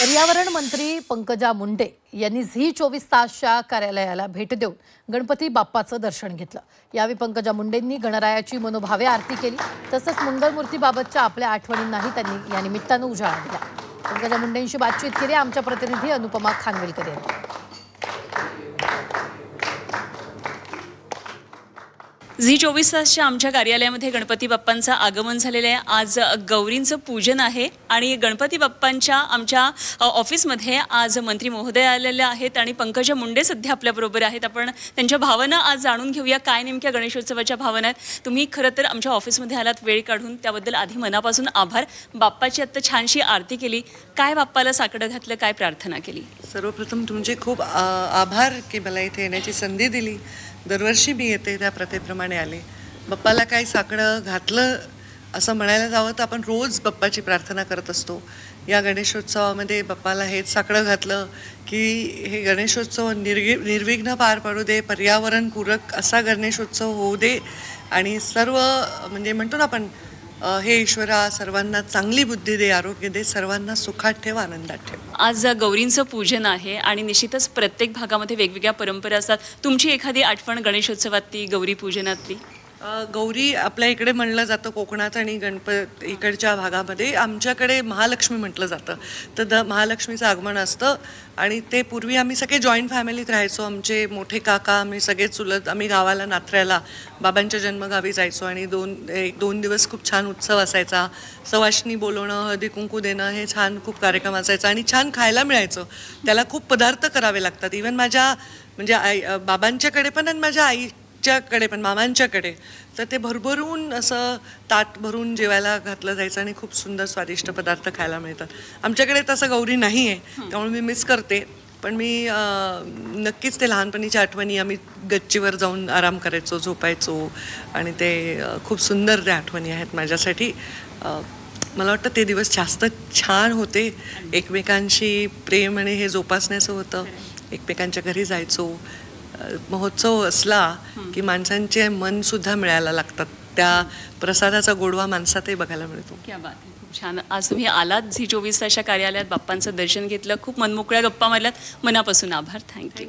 पर्यावरण मंत्री पंकजा मुंडे यांनी झी 24 तासच्या कार्यालयाला भेट देऊन गणपती बाप्पाचं दर्शन घेतलं। यावेळी पंकजा मुंडेंनी गणरायाची मनोभावे आरती केली, तसंच मंगळमूर्तीबाबतच्या आपल्या आठवणींनाही त्यांनी या निमित्तानं उजाळा दिला। पंकजा मुंडेंशी बातचीत केली आमच्या प्रतिनिधी अनुपमा खानविलकर यांनी। झी 24 तासच्या आमच्या कार्यालयामध्ये गणपती बाप्पांचं आगमन झालेलं आहे। आज गौरींचं पूजन आहे आणि गणपती बाप्पांच्या आमच्या ऑफिसमध्ये आज मंत्री महोदय आलेले आहेत आणि पंकजा मुंडे सध्या आपल्याबरोबर आहेत। आपण त्यांच्या भावना आज जाणून घेऊया, काय नेमक्या गणेशोत्सवाच्या भावना आहेत। तुम्ही खरं तर आमच्या ऑफिसमध्ये आलात, वेळ काढून, त्याबद्दल आधी मनापासून आभार। बाप्पाची आत्ता छानशी आरती केली, काय बाप्पाला साकडं घातलं, काय प्रार्थना केली? सर्वप्रथम तुमचे खूप आभार की मला इथे येण्याची संधी दिली। दरवर्षी मी येते, त्या प्रथेप्रमाणे आले। बाप्पाला काही साकडं घातलं असं म्हणायला जावं तर आपण रोज बाप्पाची प्रार्थना करत असतो। या गणेशोत्सवामध्ये बाप्पाला हेच साकडं घातलं की हे गणेशोत्सव निर्विघ्न पार पडू दे, पर्यावरणपूरक असा गणेशोत्सव होऊ दे आणि सर्व म्हणजे म्हणतो ना आपण, हे ईश्वरा सर्वांना चांगली बुद्धी दे, आरोग्य दे, सर्वांना सुखात ठेव, आनंदात ठेव। आज गौरींचं पूजन आहे आणि निश्चितच प्रत्येक भागामध्ये वेगवेगळ्या परंपरा असतात। तुमची एखादी आठवण गणेशोत्सवातली, गौरी पूजनातली? गौरी आपल्या इकडे म्हणलं जातं कोकणात आणि गणपत इकडच्या भागामध्ये आमच्याकडे महालक्ष्मी म्हटलं जातं। तर महालक्ष्मीचं आगमन असतं आणि ते पूर्वी आम्ही सगळे जॉईंट फॅमिलीत राहायचो। आमचे मोठे काका, आम्ही सगळे चुलत, आम्ही गावाला नात्र्याला बाबांच्या जन्मगावी जायचो आणि दोन दिवस खूप छान उत्सव असायचा। सवाष्णी बोलवणं, हळदी कुंकू देणं, हे छान खूप कार्यक्रम असायचा आणि छान खायला मिळायचं। त्याला खूप पदार्थ करावे लागतात। इव्हन माझ्या म्हणजे बाबांच्याकडे पण आणि माझ्या कडे पण, मामांच्याकडे तर ते भरभरून असं ताट भरून जेवायला घातलं जायचं आणि खूप सुंदर स्वादिष्ट पदार्थ खायला मिळतात। आमच्याकडे तसं गौरी नाही आहे, त्यामुळे मी मिस करते। पण मी नक्कीच ते लहानपणीच्या आठवणी, आम्ही गच्चीवर जाऊन आराम करायचो, झोपायचो आणि ते खूप सुंदर त्या आठवणी आहेत माझ्यासाठी। मला वाटतं ते दिवस जास्त छान होते। एकमेकांशी प्रेम आणि हे जोपासण्याचं होतं, एकमेकांच्या घरी जायचो। महोत्सव असला की माणसांचे मन सुद्धा मिळायला लागतात, त्या प्रसादाचा गोडवा माणसातही बघायला मिळतो। क्या बात आहे, खूप छान। आज तुम्ही आलात झी 24 तासच्या कार्यालयात, बाप्पांचं दर्शन घेतलं, खूप मनमोकळ्या गप्पा मारल्यात, मनापासून आभार। थँक्यू।